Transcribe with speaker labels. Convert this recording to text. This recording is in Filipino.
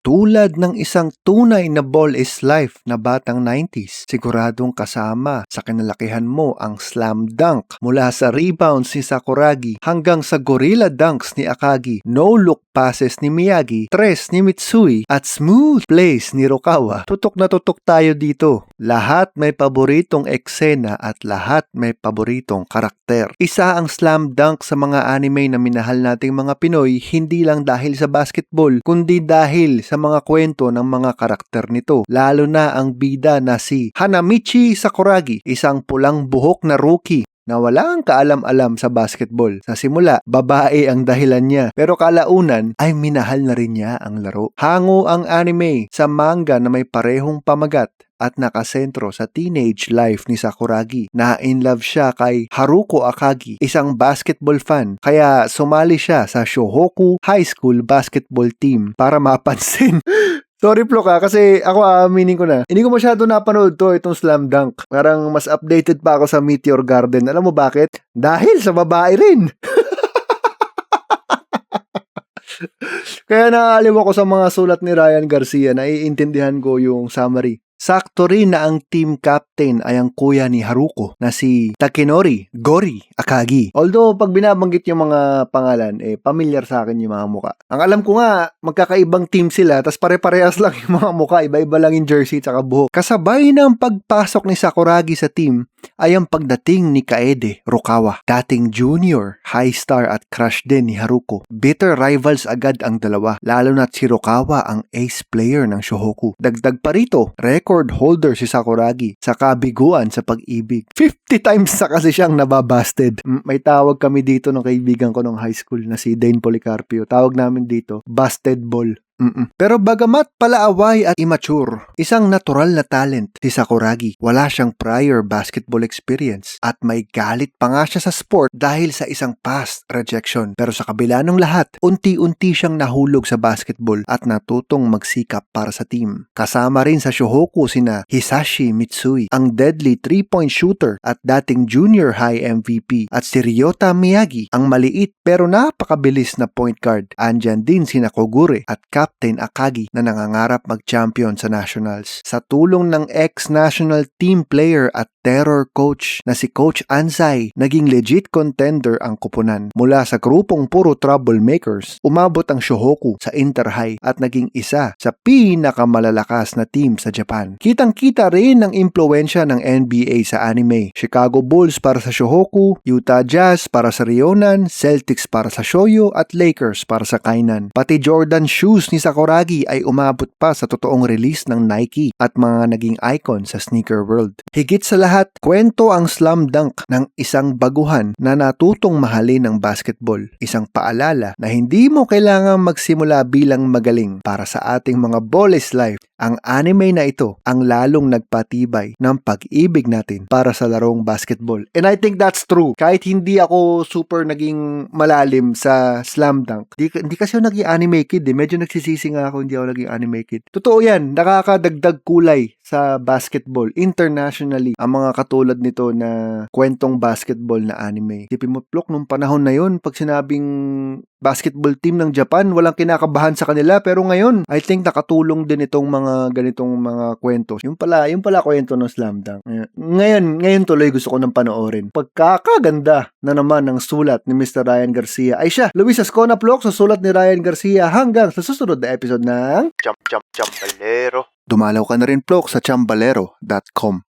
Speaker 1: Tulad ng isang tunay na ball is life na batang 90s, siguradong kasama sa kinalakihan mo ang slam dunk mula sa rebounds ni Sakuragi hanggang sa gorilla dunks ni Akagi, no-look passes ni Miyagi, tres ni Mitsui at smooth plays ni Rukawa. Tutok na tutok tayo dito. Lahat may paboritong eksena at lahat may paboritong karakter. Isa ang slam dunk sa mga anime na minahal nating mga Pinoy hindi lang dahil sa basketball, kundi dahil sa mga kwento ng mga karakter nito, lalo na ang bida na si Hanamichi Sakuragi, isang pulang buhok na rookie na walang kaalam-alam sa basketball. Sa simula, babae ang dahilan niya, pero kalaunan ay minahal na rin niya ang laro. Hango ang anime sa manga na may parehong pamagat at nakasentro sa teenage life ni Sakuragi. Na-in-love siya kay Haruko Akagi, isang basketball fan, kaya sumali siya sa Shohoku High School basketball team para mapansin. Sorry Plok kasi ako aaminin ko na, hindi ko masyado napanood itong Slam Dunk. Parang mas updated pa ako sa Meteor Garden. Alam mo bakit? Dahil sa babae rin. Kaya naaaliw ako sa mga sulat ni Ryan Garcia, naiintindihan ko yung summary. Sakto rin na ang team captain ay ang kuya ni Haruko na si Takenori Gori Akagi. Although pag binabanggit yung mga pangalan, familiar sa akin yung mga muka. Ang alam ko nga, magkakaibang team sila, tas pare-parehas lang yung mga muka, iba-iba lang yung jersey at buhok. Kasabay ng pagpasok ni Sakuragi sa team ay ang pagdating ni Kaede Rukawa, dating junior, high star at crush din ni Haruko. Bitter rivals agad ang dalawa, lalo na't si Rukawa ang ace player ng Shohoku. Dagdag pa rito, record holder si Sakuragi sa kabiguan sa pag-ibig. 50 times na kasi siyang nababasted. May tawag kami dito ng kaibigan ko nung high school na si Dane Policarpio. Tawag namin dito, busted ball. Pero bagamat palaaway at immature, isang natural na talent si Sakuragi. Wala siyang prior basketball experience at may galit pa nga siya sa sport dahil sa isang past rejection. Pero sa kabila ng lahat, unti-unti siyang nahulog sa basketball at natutong magsikap para sa team. Kasama rin sa Shohoku sina Hisashi Mitsui, ang deadly 3-point shooter at dating junior high MVP, at si Ryota Miyagi, ang maliit pero napakabilis na point guard. Andyan din sina Kogure at Captain Akagi na nangangarap mag-champion sa nationals. Sa tulong ng ex-national team player at terror coach na si Coach Ansai, naging legit contender ang koponan. Mula sa grupong puro troublemakers, umabot ang Shohoku sa Inter-High at naging isa sa pinakamalalakas na team sa Japan. Kitang-kita rin ang impluensya ng NBA sa anime. Chicago Bulls para sa Shohoku, Utah Jazz para sa Ryonan, Celtics para sa Shoyo at Lakers para sa Kainan. Pati Jordan shoes ni Sakuragi ay umabot pa sa totoong release ng Nike at mga naging icon sa sneaker world. Higit sa lahat, kwento ang slam dunk ng isang baguhan na natutong mahalin ng basketball. Isang paalala na hindi mo kailangang magsimula bilang magaling para sa ating mga ball is life. Ang anime na ito ang lalong nagpatibay ng pag-ibig natin para sa larong basketball. And I think that's true. Kahit hindi ako super naging malalim sa slam dunk, hindi kasi ako naging anime kid. Medyo nagsisisi nga ako hindi ako naging anime kid. Totoo yan, nakakadagdag kulay sa basketball internationally ang mga katulad nito na kwentong basketball na anime. Tipin mo, Plok, nung panahon na yun, pag sinabing basketball team ng Japan, walang kinakabahan sa kanila, pero ngayon, I think nakatulong din itong mga ganitong mga kwento. Yung pala kwento ng slam dunk. Ngayon tuloy gusto ko nang panoorin. Pagkakaganda na naman ng sulat ni Mr. Ryan Garcia. Ay siya, Luis Ascona Plok, sa sulat ni Ryan Garcia hanggang sa susunod na episode ng
Speaker 2: Chambalero.
Speaker 1: Dumalaw ka na rin Plok sa chambalero.com.